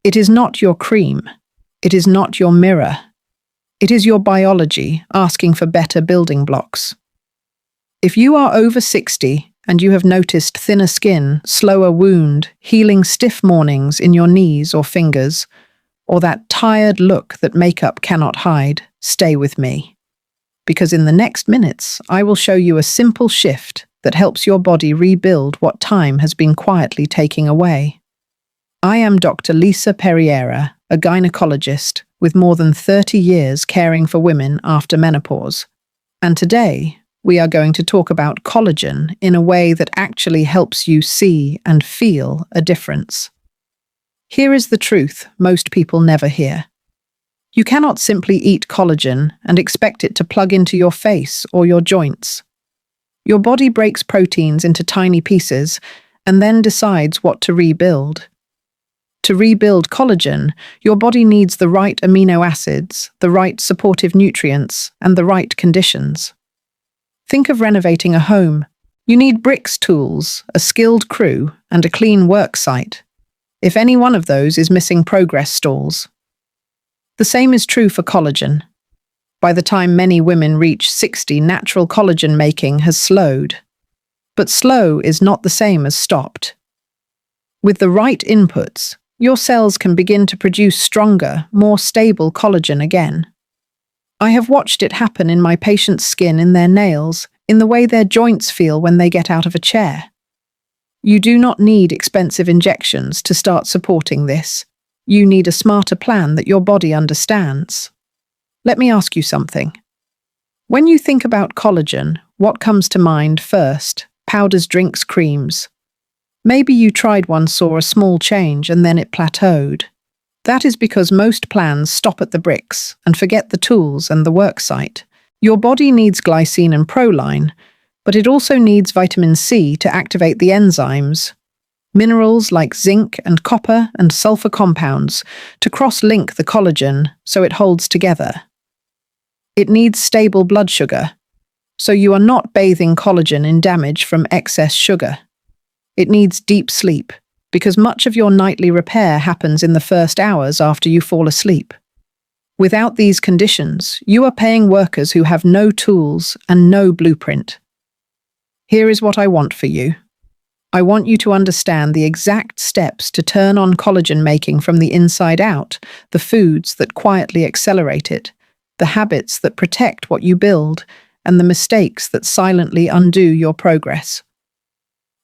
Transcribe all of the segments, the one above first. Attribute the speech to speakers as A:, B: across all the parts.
A: It is not your cream. It is not your mirror. It is your biology asking for better building blocks. If you are over 60 and you have noticed thinner skin, slower wound, healing stiff mornings in your knees or fingers, or that tired look that makeup cannot hide, stay with me. Because in the next minutes, I will show you a simple shift that helps your body rebuild what time has been quietly taking away. I am Dr. Lisa Perriera, a gynecologist with more than 30 years caring for women after menopause. And today, we are going to talk about collagen in a way that actually helps you see and feel a difference. Here is the truth most people never hear. You cannot simply eat collagen and expect it to plug into your face or your joints. Your body breaks proteins into tiny pieces and then decides what to rebuild. To rebuild collagen, your body needs the right amino acids, the right supportive nutrients, and the right conditions. Think of renovating a home. You need bricks tools, a skilled crew, and a clean work site. If any one of those is missing, progress stalls. The same is true for collagen. By the time many women reach 60, natural collagen making has slowed. But slow is not the same as stopped. With the right inputs, your cells can begin to produce stronger, more stable collagen again. I have watched it happen in my patients' skin, in their nails, in the way their joints feel when they get out of a chair. You do not need expensive injections to start supporting this. You need a smarter plan that your body understands. Let me ask you something. When you think about collagen, what comes to mind first? Powders, drinks, creams. Maybe you tried one, saw a small change, and then it plateaued. That is because most plans stop at the bricks and forget the tools and the work site. Your body needs glycine and proline, but it also needs vitamin C to activate the enzymes, minerals like zinc and copper and sulfur compounds to cross-link the collagen so it holds together. It needs stable blood sugar, so you are not bathing collagen in damage from excess sugar. It needs deep sleep, because much of your nightly repair happens in the first hours after you fall asleep. Without these conditions, you are paying workers who have no tools and no blueprint. Here is what I want for you. I want you to understand the exact steps to turn on collagen making from the inside out, the foods that quietly accelerate it, the habits that protect what you build, and the mistakes that silently undo your progress.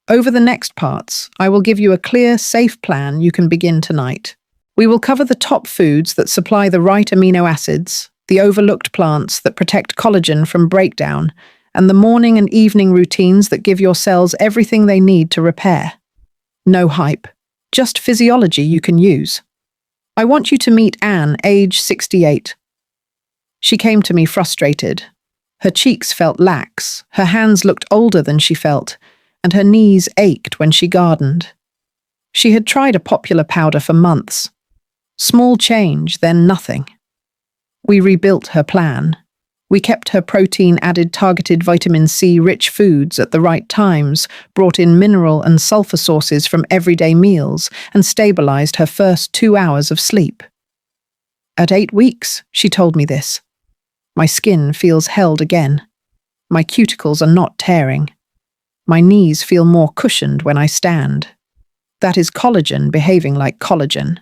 A: Over the next parts, I will give you a clear, safe plan you can begin tonight. We will cover the top foods that supply the right amino acids, the overlooked plants that protect collagen from breakdown, and the morning and evening routines that give your cells everything they need to repair. No hype, just physiology you can use. I want you to meet Anne, age 68. She came to me frustrated. Her cheeks felt lax, her hands looked older than she felt, and her knees ached when she gardened. She had tried a popular powder for months. Small change, then nothing. We rebuilt her plan. We kept her protein-added targeted vitamin C-rich foods at the right times, brought in mineral and sulfur sources from everyday meals, and stabilized her first 2 hours of sleep. At 8 weeks, she told me this. My skin feels held again. My cuticles are not tearing. My knees feel more cushioned when I stand. That is collagen behaving like collagen.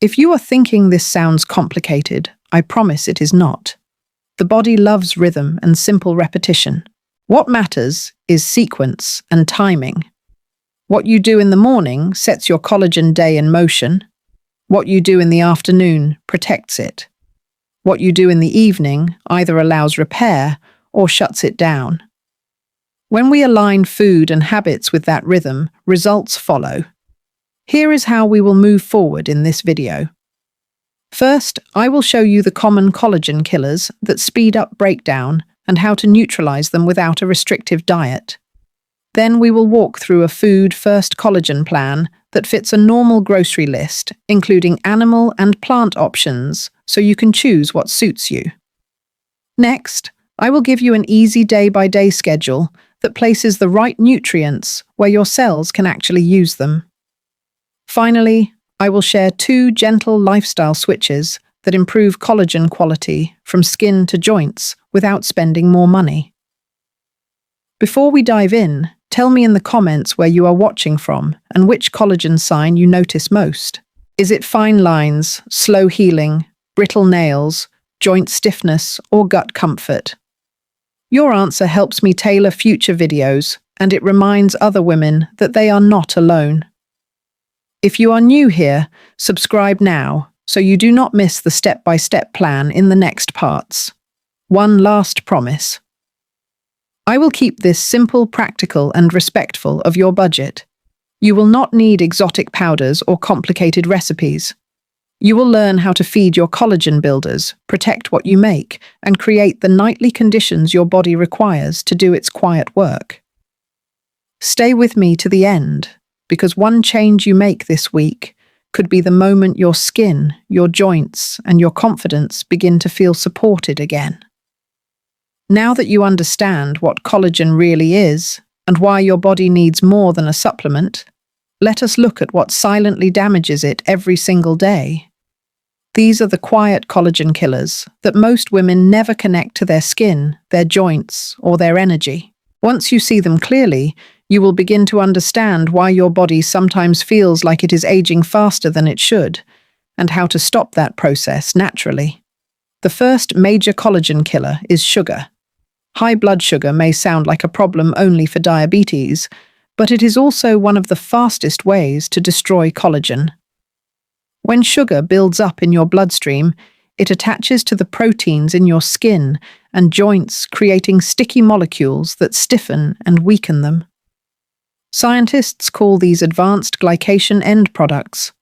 A: If you are thinking this sounds complicated, I promise it is not. The body loves rhythm and simple repetition. What matters is sequence and timing. What you do in the morning sets your collagen day in motion. What you do in the afternoon protects it. What you do in the evening either allows repair or shuts it down. When we align food and habits with that rhythm, results follow. Here is how we will move forward in this video. First, I will show you the common collagen killers that speed up breakdown and how to neutralize them without a restrictive diet. Then we will walk through a food-first collagen plan that fits a normal grocery list, including animal and plant options, so you can choose what suits you. Next, I will give you an easy day-by-day schedule that places the right nutrients where your cells can actually use them. Finally, I will share 2 gentle lifestyle switches that improve collagen quality from skin to joints without spending more money. Before we dive in, tell me in the comments where you are watching from and which collagen sign you notice most. Is it fine lines, slow healing, brittle nails, joint stiffness, or gut comfort? Your answer helps me tailor future videos, and it reminds other women that they are not alone. If you are new here, subscribe now so you do not miss the step-by-step plan in the next parts. One last promise. I will keep this simple, practical, and respectful of your budget. You will not need exotic powders or complicated recipes. You will learn how to feed your collagen builders, protect what you make, and create the nightly conditions your body requires to do its quiet work. Stay with me to the end, because one change you make this week could be the moment your skin, your joints, and your confidence begin to feel supported again. Now that you understand what collagen really is and why your body needs more than a supplement, let us look at what silently damages it every single day. These are the quiet collagen killers that most women never connect to their skin, their joints, or their energy. Once you see them clearly, you will begin to understand why your body sometimes feels like it is aging faster than it should, and how to stop that process naturally. The first major collagen killer is sugar. High blood sugar may sound like a problem only for diabetes, but it is also one of the fastest ways to destroy collagen. When sugar builds up in your bloodstream, it attaches to the proteins in your skin and joints, creating sticky molecules that stiffen and weaken them. Scientists call these advanced glycation end products.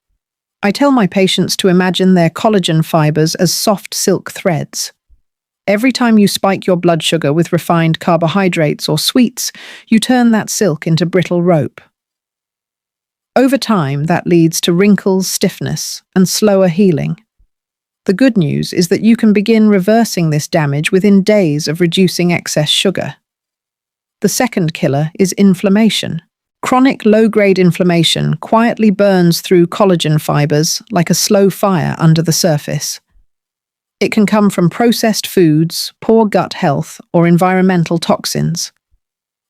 A: I tell my patients to imagine their collagen fibers as soft silk threads. Every time you spike your blood sugar with refined carbohydrates or sweets, you turn that silk into brittle rope. Over time, that leads to wrinkles, stiffness, and slower healing. The good news is that you can begin reversing this damage within days of reducing excess sugar. The second killer is inflammation. Chronic low-grade inflammation quietly burns through collagen fibers like a slow fire under the surface. It can come from processed foods, poor gut health, or environmental toxins.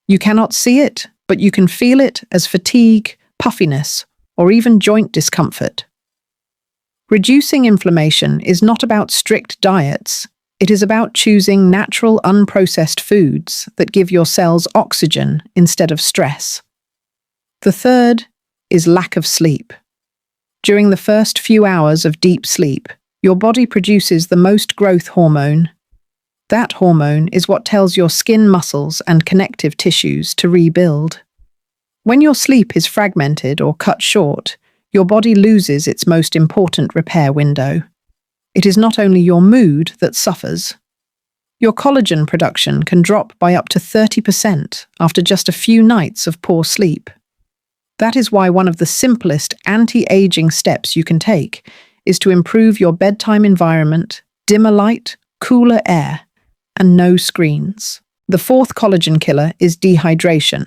A: You cannot see it, but you can feel it as fatigue, puffiness, or even joint discomfort. Reducing inflammation is not about strict diets. It is about choosing natural, unprocessed foods that give your cells oxygen instead of stress. The third is lack of sleep. During the first few hours of deep sleep, your body produces the most growth hormone. That hormone is what tells your skin muscles and connective tissues to rebuild. When your sleep is fragmented or cut short, your body loses its most important repair window. It is not only your mood that suffers. Your collagen production can drop by up to 30% after just a few nights of poor sleep. That is why one of the simplest anti-aging steps you can take is to improve your bedtime environment, dimmer light, cooler air, and no screens. The fourth collagen killer is dehydration.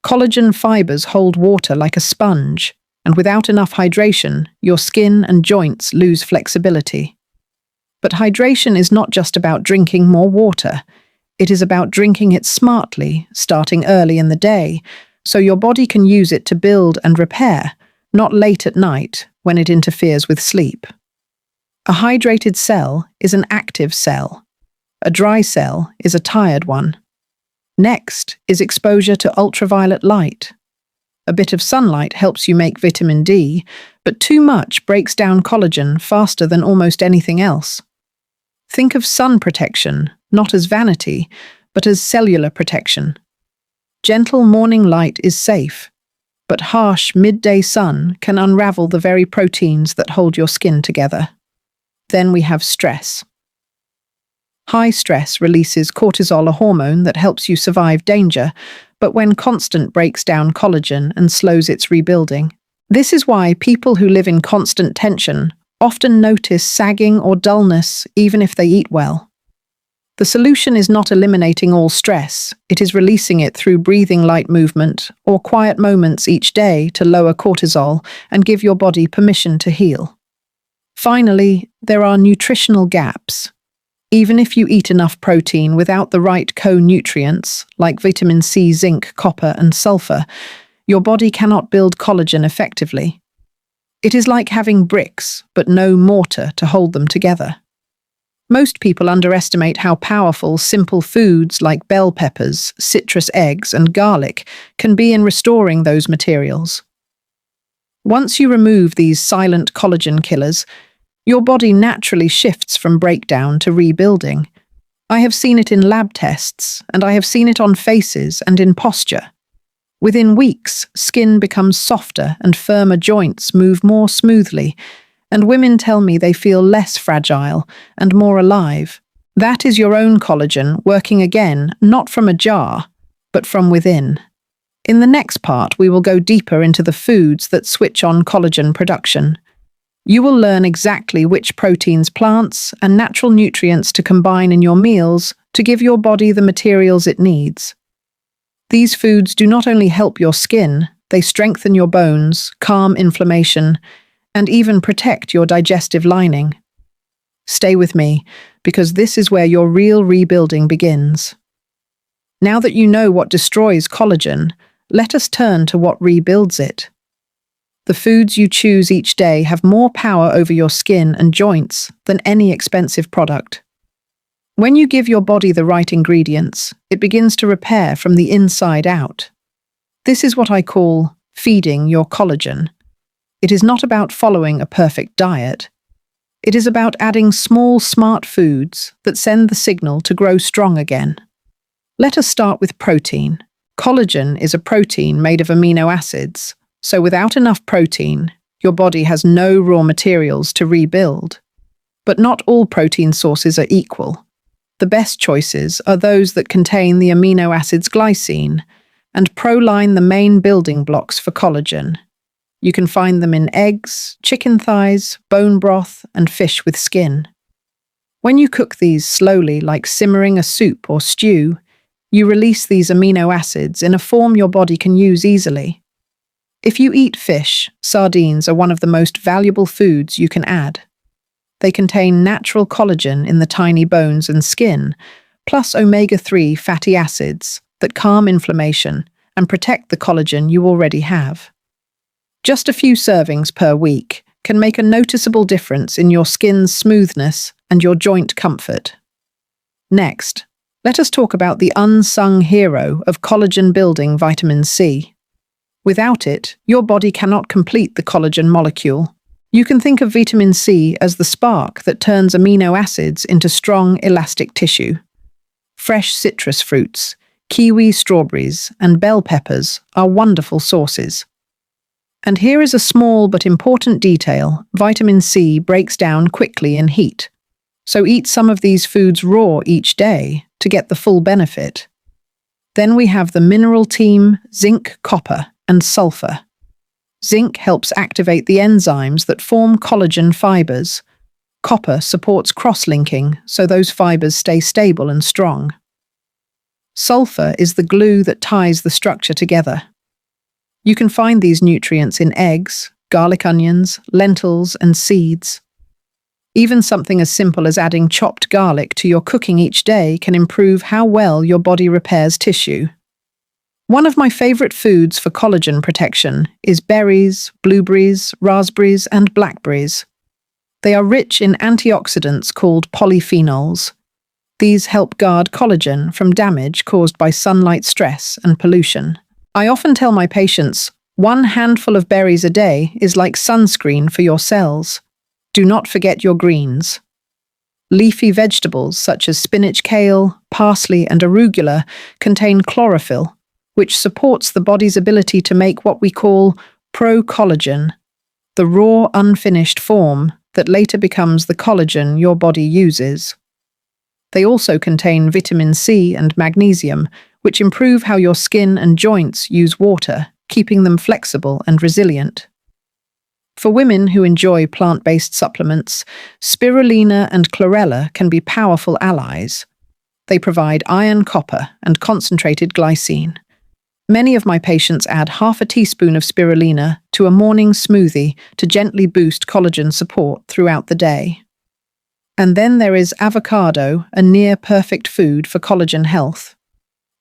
A: Collagen fibers hold water like a sponge, and without enough hydration, your skin and joints lose flexibility. But hydration is not just about drinking more water. It is about drinking it smartly, starting early in the day, so your body can use it to build and repair, not late at night when it interferes with sleep. A hydrated cell is an active cell. A dry cell is a tired one. Next is exposure to ultraviolet light. A bit of sunlight helps you make vitamin D, but too much breaks down collagen faster than almost anything else. Think of sun protection, not as vanity, but as cellular protection. Gentle morning light is safe, but harsh midday sun can unravel the very proteins that hold your skin together. Then we have stress. High stress releases cortisol, a hormone that helps you survive danger, but when constant breaks down collagen and slows its rebuilding. This is why people who live in constant tension often notice sagging or dullness even if they eat well. The solution is not eliminating all stress, it is releasing it through breathing light movement or quiet moments each day to lower cortisol and give your body permission to heal. Finally, there are nutritional gaps. Even if you eat enough protein without the right co-nutrients, like vitamin C, zinc, copper, and sulfur, your body cannot build collagen effectively. It is like having bricks, but no mortar to hold them together. Most people underestimate how powerful simple foods like bell peppers, citrus eggs, and garlic can be in restoring those materials. Once you remove these silent collagen killers, your body naturally shifts from breakdown to rebuilding. I have seen it in lab tests, and I have seen it on faces and in posture. Within weeks, skin becomes softer and firmer joints move more smoothly, and women tell me they feel less fragile and more alive. That is your own collagen working again, not from a jar, but from within. In the next part, we will go deeper into the foods that switch on collagen production. You will learn exactly which proteins, plants, and natural nutrients to combine in your meals to give your body the materials it needs. These foods do not only help your skin, they strengthen your bones, calm inflammation, and even protect your digestive lining. Stay with me, because this is where your real rebuilding begins. Now that you know what destroys collagen, let us turn to what rebuilds it. The foods you choose each day have more power over your skin and joints than any expensive product. When you give your body the right ingredients, it begins to repair from the inside out. This is what I call feeding your collagen. It is not about following a perfect diet. It is about adding small, smart foods that send the signal to grow strong again. Let us start with protein. Collagen is a protein made of amino acids, so without enough protein, your body has no raw materials to rebuild. But not all protein sources are equal. The best choices are those that contain the amino acids glycine and proline, the main building blocks for collagen. You can find them in eggs, chicken thighs, bone broth, and fish with skin. When you cook these slowly, like simmering a soup or stew, you release these amino acids in a form your body can use easily. If you eat fish, sardines are one of the most valuable foods you can add. They contain natural collagen in the tiny bones and skin, plus omega-3 fatty acids that calm inflammation and protect the collagen you already have. Just a few servings per week can make a noticeable difference in your skin's smoothness and your joint comfort. Next, let us talk about the unsung hero of collagen-building vitamin C. Without it, your body cannot complete the collagen molecule. You can think of vitamin C as the spark that turns amino acids into strong, elastic tissue. Fresh citrus fruits, kiwi, strawberries, and bell peppers are wonderful sources. And here is a small but important detail: vitamin C breaks down quickly in heat. So eat some of these foods raw each day to get the full benefit. Then we have the mineral team: zinc, copper, and sulfur. Zinc helps activate the enzymes that form collagen fibers. Copper supports cross-linking, so those fibers stay stable and strong. Sulfur is the glue that ties the structure together. You can find these nutrients in eggs, garlic onions, lentils, and seeds. Even something as simple as adding chopped garlic to your cooking each day can improve how well your body repairs tissue. One of my favorite foods for collagen protection is berries, blueberries, raspberries, and blackberries. They are rich in antioxidants called polyphenols. These help guard collagen from damage caused by sunlight stress and pollution. I often tell my patients, 1 handful of berries a day is like sunscreen for your cells. Do not forget your greens. Leafy vegetables such as spinach, kale, parsley, and arugula contain chlorophyll, which supports the body's ability to make what we call pro-collagen, the raw, unfinished form that later becomes the collagen your body uses. They also contain vitamin C and magnesium, which improve how your skin and joints use water, keeping them flexible and resilient. For women who enjoy plant-based supplements, spirulina and chlorella can be powerful allies. They provide iron, copper, and concentrated glycine. Many of my patients add half a teaspoon of spirulina to a morning smoothie to gently boost collagen support throughout the day. And then there is avocado, a near-perfect food for collagen health.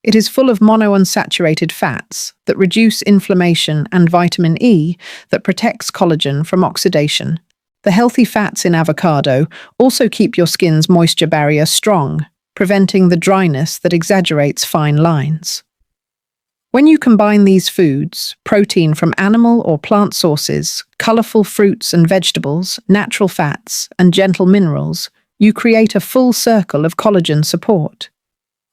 A: It is full of monounsaturated fats that reduce inflammation and vitamin E that protects collagen from oxidation. The healthy fats in avocado also keep your skin's moisture barrier strong, preventing the dryness that exaggerates fine lines. When you combine these foods, protein from animal or plant sources, colorful fruits and vegetables, natural fats, and gentle minerals, you create a full circle of collagen support.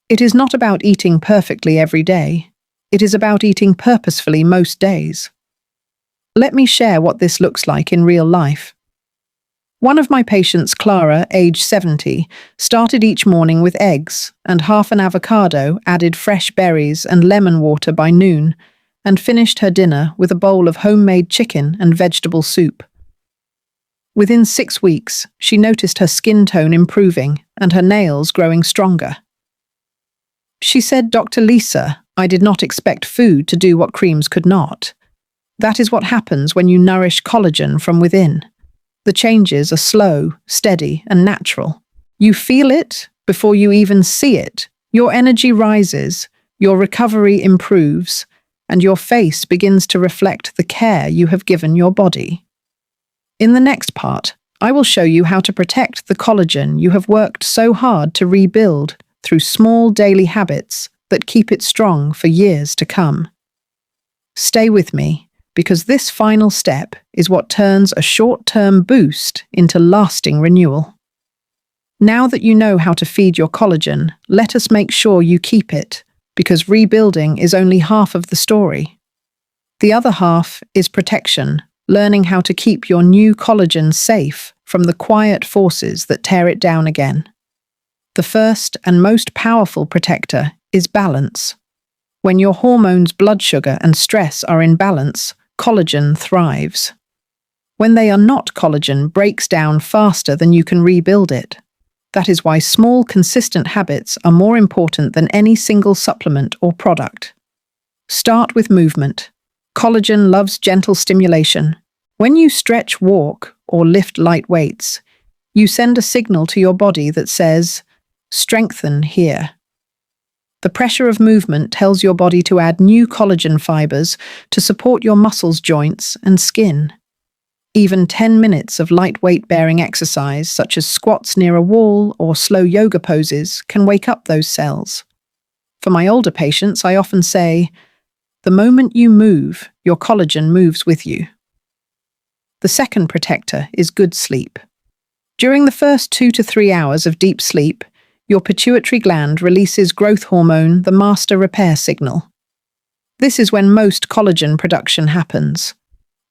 A: It is not about eating perfectly every day. It is about eating purposefully most days. Let me share what this looks like in real life. One of my patients, Clara, age 70, started each morning with eggs and half an avocado, added fresh berries and lemon water by noon, and finished her dinner with a bowl of homemade chicken and vegetable soup. Within 6 weeks, she noticed her skin tone improving and her nails growing stronger. She said, "Dr. Lisa, I did not expect food to do what creams could not. That is what happens when you nourish collagen from within. The changes are slow, steady, and natural. You feel it before you even see it. Your energy rises, your recovery improves, and your face begins to reflect the care you have given your body." In the next part, I will show you how to protect the collagen you have worked so hard to rebuild through small daily habits that keep it strong for years to come. Stay with me, because this final step is what turns a short-term boost into lasting renewal. Now that you know how to feed your collagen, let us make sure you keep it, because rebuilding is only half of the story. The other half is protection, learning how to keep your new collagen safe from the quiet forces that tear it down again. The first and most powerful protector is balance. When your hormones, blood sugar, and stress are in balance, collagen thrives. When they are not, collagen breaks down faster than you can rebuild it. That is why small, consistent habits are more important than any single supplement or product. Start with movement. Collagen loves gentle stimulation. When you stretch, walk, or lift light weights, you send a signal to your body that says, "Strengthen here." The pressure of movement tells your body to add new collagen fibers to support your muscles, joints, and skin. Even 10 minutes of light weight-bearing exercise, such as squats near a wall or slow yoga poses, can wake up those cells. For my older patients, I often say, the moment you move, your collagen moves with you. The second protector is good sleep. During the first 2 to 3 hours of deep sleep, your pituitary gland releases growth hormone, the master repair signal. This is when most collagen production happens.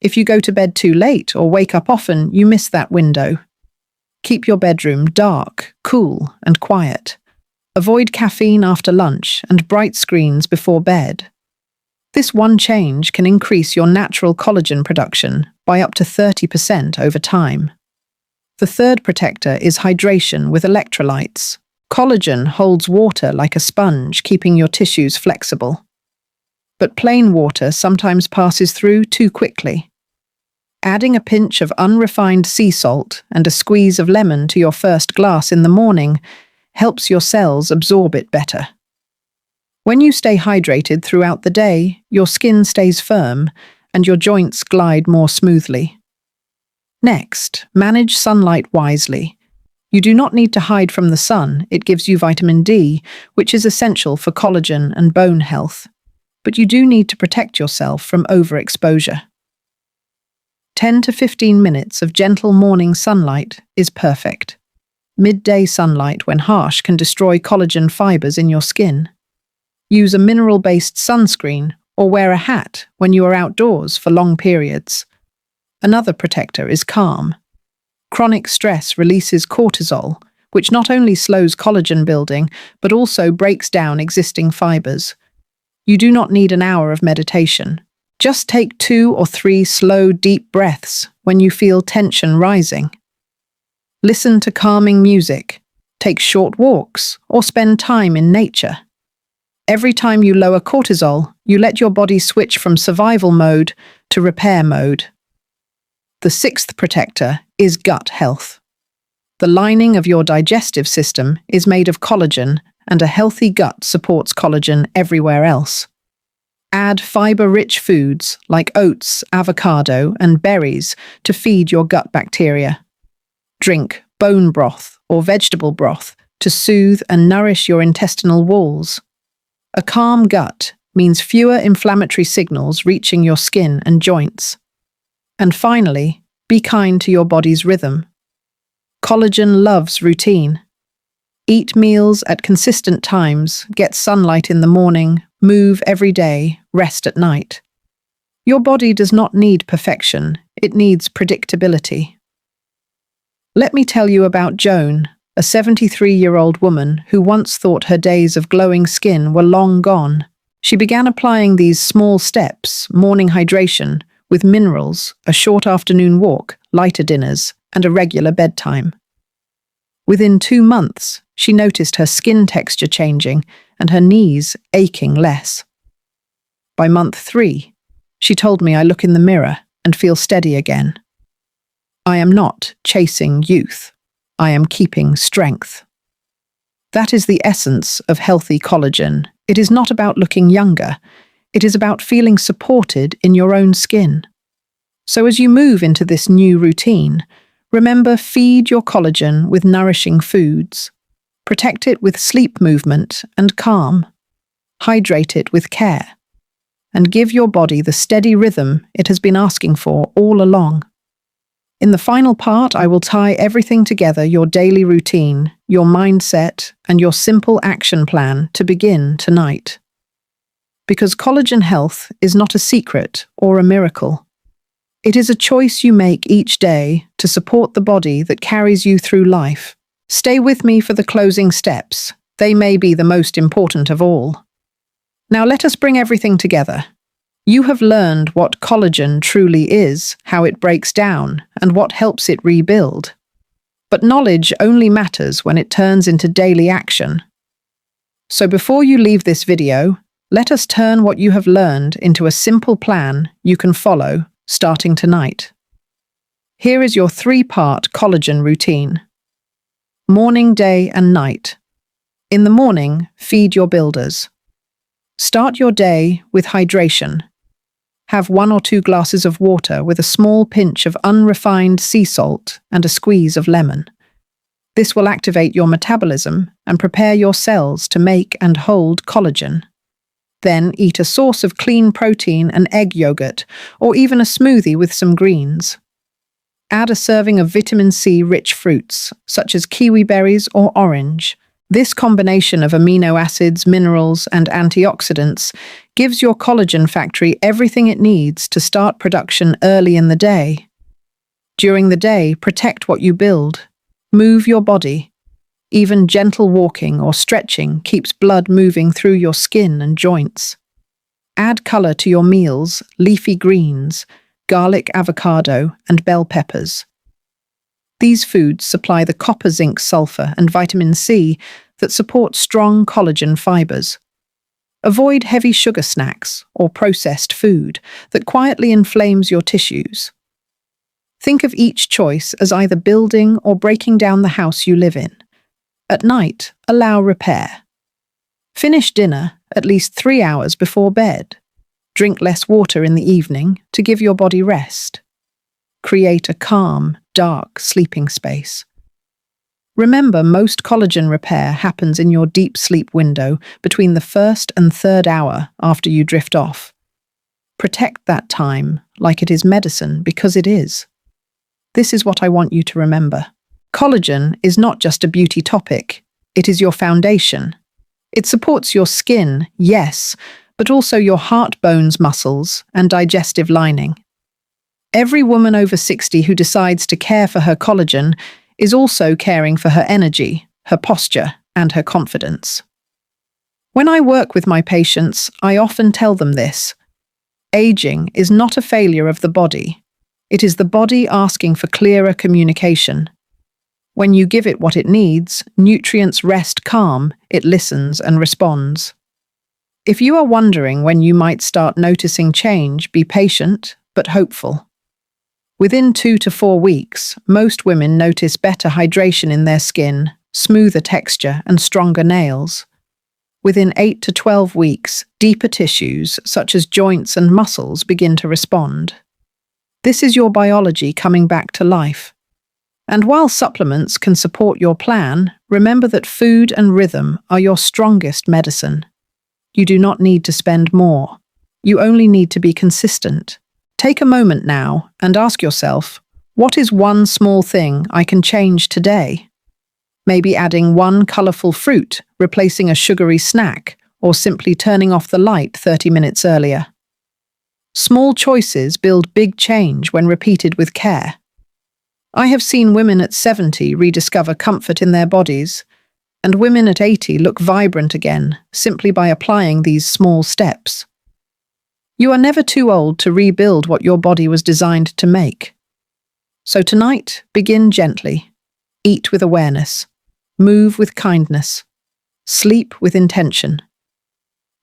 A: If you go to bed too late or wake up often, you miss that window. Keep your bedroom dark, cool, and quiet. Avoid caffeine after lunch and bright screens before bed. This one change can increase your natural collagen production by up to 30% over time. The third protector is hydration with electrolytes. Collagen holds water like a sponge, keeping your tissues flexible. But plain water sometimes passes through too quickly. Adding a pinch of unrefined sea salt and a squeeze of lemon to your first glass in the morning helps your cells absorb it better. When you stay hydrated throughout the day, your skin stays firm and your joints glide more smoothly. Next, manage sunlight wisely. You do not need to hide from the sun. It gives you vitamin D, which is essential for collagen and bone health. But you do need to protect yourself from overexposure. 10 to 15 minutes of gentle morning sunlight is perfect. Midday sunlight, when harsh, can destroy collagen fibers in your skin. Use a mineral-based sunscreen or wear a hat when you are outdoors for long periods. Another protector is calm. Chronic stress releases cortisol, which not only slows collagen building, but also breaks down existing fibers. You do not need an hour of meditation. Just take 2 or 3 slow, deep breaths when you feel tension rising. Listen to calming music. take short walks, or spend time in nature. Every time you lower cortisol, you let your body switch from survival mode to repair mode. The sixth protector is gut health. The lining of your digestive system is made of collagen, and a healthy gut supports collagen everywhere else. Add fiber-rich foods like oats, avocado, and berries to feed your gut bacteria. Drink bone broth or vegetable broth to soothe and nourish your intestinal walls. A calm gut means fewer inflammatory signals reaching your skin and joints. And finally, be kind to your body's rhythm. Collagen loves routine. Eat meals at consistent times, get sunlight in the morning, move every day, rest at night. Your body does not need perfection, it needs predictability. Let me tell you about Joan, a 73-year-old woman who once thought her days of glowing skin were long gone. She began applying these small steps, morning hydration, with minerals, a short afternoon walk, lighter dinners, and a regular bedtime. Within 2 months, she noticed her skin texture changing and her knees aching less. By month 3, she told me I look in the mirror and feel steady again. I am not chasing youth. I am keeping strength. That is the essence of healthy collagen. It is not about looking younger. It is about feeling supported in your own skin. So as you move into this new routine, remember, feed your collagen with nourishing foods. Protect it with sleep movement and calm. Hydrate it with care. And give your body the steady rhythm it has been asking for all along. In the final part, I will tie everything together: your daily routine, your mindset, and your simple action plan to begin tonight. Because collagen health is not a secret or a miracle. It is a choice you make each day to support the body that carries you through life. Stay with me for the closing steps. They may be the most important of all. Now let us bring everything together. You have learned what collagen truly is, how it breaks down, and what helps it rebuild. But knowledge only matters when it turns into daily action. So before you leave this video, let us turn what you have learned into a simple plan you can follow starting tonight. Here is your 3-part collagen routine. Morning, day, and night. In the morning, feed your builders. Start your day with hydration. Have 1 or 2 glasses of water with a small pinch of unrefined sea salt and a squeeze of lemon. This will activate your metabolism and prepare your cells to make and hold collagen. Then eat a source of clean protein and egg yogurt, or even a smoothie with some greens. Add a serving of vitamin C-rich fruits, such as kiwi berries or orange. This combination of amino acids, minerals, and antioxidants gives your collagen factory everything it needs to start production early in the day. During the day, protect what you build. Move your body. Even gentle walking or stretching keeps blood moving through your skin and joints. Add color to your meals: leafy greens, garlic, avocado, and bell peppers. These foods supply the copper, zinc, sulfur, and vitamin C that support strong collagen fibers. Avoid heavy sugar snacks or processed food that quietly inflames your tissues. Think of each choice as either building or breaking down the house you live in. At night, allow repair. Finish dinner at least 3 hours before bed. Drink less water in the evening to give your body rest. Create a calm, dark sleeping space. Remember, most collagen repair happens in your deep sleep window between the 1st and 3rd hour after you drift off. Protect that time like it is medicine, because it is. This is what I want you to remember. Collagen is not just a beauty topic, it is your foundation. It supports your skin, yes, but also your heart, bones, muscles, and digestive lining. Every woman over 60 who decides to care for her collagen is also caring for her energy, her posture, and her confidence. When I work with my patients, I often tell them this: aging is not a failure of the body. It is the body asking for clearer communication. When you give it what it needs, nutrients rest calm, it listens and responds. If you are wondering when you might start noticing change, be patient but hopeful. Within 2 to 4 weeks, most women notice better hydration in their skin, smoother texture, and stronger nails. Within 8 to 12 weeks, deeper tissues, such as joints and muscles, begin to respond. This is your biology coming back to life. And while supplements can support your plan, remember that food and rhythm are your strongest medicine. You do not need to spend more. You only need to be consistent. Take a moment now and ask yourself, what is one small thing I can change today? Maybe adding one colorful fruit, replacing a sugary snack, or simply turning off the light 30 minutes earlier. Small choices build big change when repeated with care. I have seen women at 70 rediscover comfort in their bodies, and women at 80 look vibrant again simply by applying these small steps. You are never too old to rebuild what your body was designed to make. So tonight, begin gently. Eat with awareness. Move with kindness. Sleep with intention.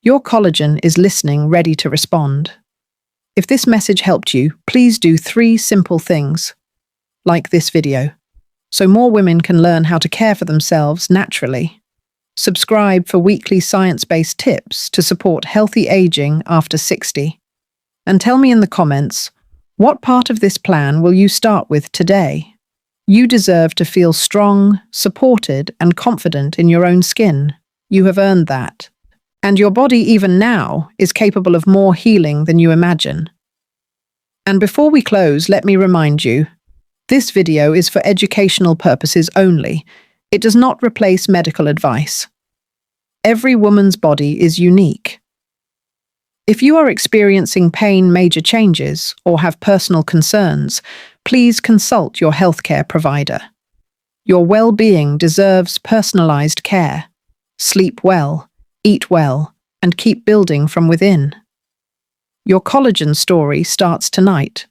A: Your collagen is listening, ready to respond. If this message helped you, please do 3 simple things. Like this video, so more women can learn how to care for themselves naturally. Subscribe for weekly science-based tips to support healthy aging after 60. And tell me in the comments, what part of this plan will you start with today? You deserve to feel strong, supported, and confident in your own skin. You have earned that. And your body, even now, is capable of more healing than you imagine. And before we close, let me remind you, this video is for educational purposes only. It does not replace medical advice. Every woman's body is unique. If you are experiencing pain, major changes, or have personal concerns, please consult your healthcare provider. Your well-being deserves personalized care. Sleep well, eat well, and keep building from within. Your collagen story starts tonight.